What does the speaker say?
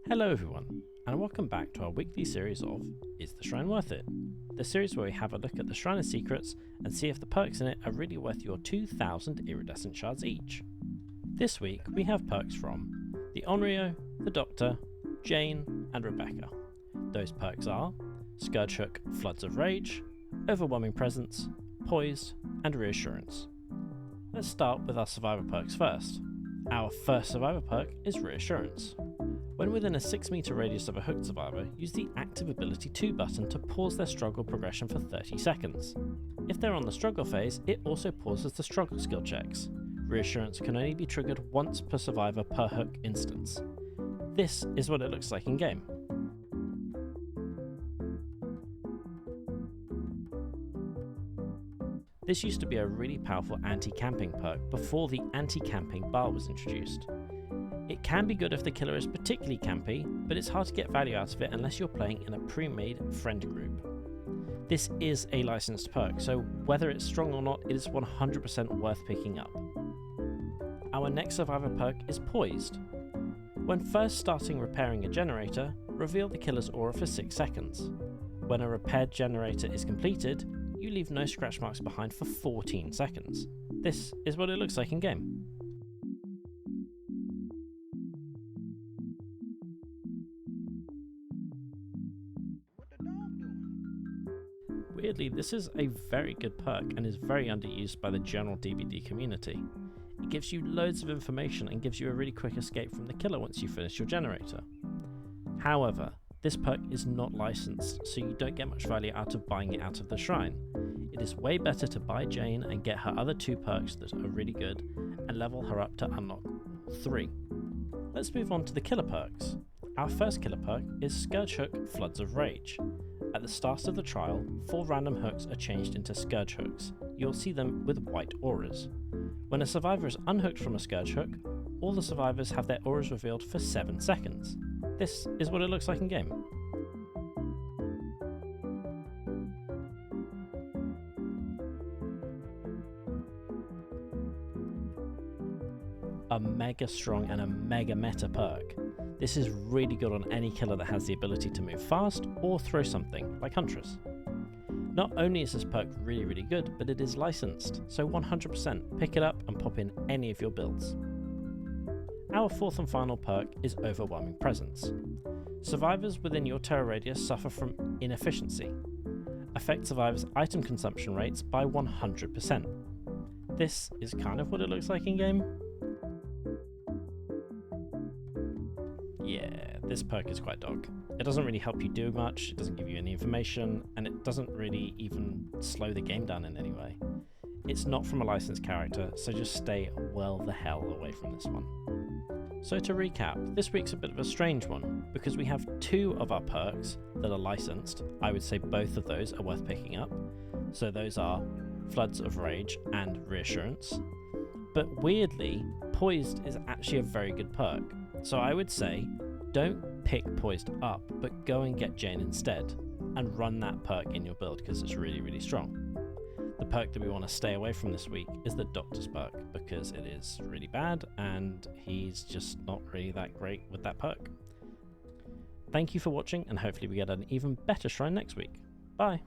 Hello everyone, and welcome back to our weekly series of Is the Shrine Worth It? The series where we have a look at the Shrine's secrets and see if the perks in it are really worth your 2,000 iridescent shards each. This week we have perks from the Onryo, the Doctor, Jane and Rebecca. Those perks are Scourge Hook, Floods of Rage, Overwhelming Presence, Poised and Reassurance. Let's start with our survivor perks first. Our first survivor perk is Reassurance. When within a 6 meter radius of a hooked survivor, use the Active Ability 2 button to pause their struggle progression for 30 seconds. If they're on the struggle phase, it also pauses the struggle skill checks. Reassurance can only be triggered once per survivor per hook instance. This is what it looks like in game. This used to be a really powerful anti-camping perk before the anti-camping bar was introduced. It can be good if the killer is particularly campy, but it's hard to get value out of it unless you're playing in a pre-made friend group. This is a licensed perk, so whether it's strong or not, it is 100% worth picking up. Our next survivor perk is Poised. When first starting repairing a generator, reveal the killer's aura for 6 seconds. When a repaired generator is completed, you leave no scratch marks behind for 14 seconds. This is what it looks like in game. Weirdly, this is a very good perk and is very underused by the general DBD community. It gives you loads of information and gives you a really quick escape from the killer once you finish your generator. However, this perk is not licensed, so you don't get much value out of buying it out of the shrine. It is way better to buy Jane and get her other 2 perks that are really good and level her up to unlock 3. Let's move on to the killer perks. Our first killer perk is Scourge Hook, Floods of Rage. At the start of the trial, 4 random hooks are changed into Scourge Hooks. You'll see them with white auras. When a survivor is unhooked from a Scourge Hook, all the survivors have their auras revealed for 7 seconds. This is what it looks like in game. A mega strong and a mega meta perk. This is really good on any killer that has the ability to move fast or throw something, like Huntress. Not only is this perk really good, but it is licensed, so 100% pick it up and pop in any of your builds. Our fourth and final perk is Overwhelming Presence. Survivors within your terror radius suffer from inefficiency. Affect survivors' item consumption rates by 100%. This is kind of what it looks like in game. Yeah, this perk is quite dog. It doesn't really help you do much, it doesn't give you any information, and it doesn't really even slow the game down in any way. It's not from a licensed character, so just stay well the hell away from this one. So to recap, this week's a bit of a strange one, because we have 2 of our perks that are licensed. I would say both of those are worth picking up. So those are Floods of Rage and Reassurance. But weirdly, Poised is actually a very good perk. So I would say, don't pick Poised up, but go and get Jane instead, and run that perk in your build because it's really strong. The perk that we want to stay away from this week is the Doctor's perk, because it is really bad, and he's just not really that great with that perk. Thank you for watching, and hopefully we get an even better shrine next week. Bye!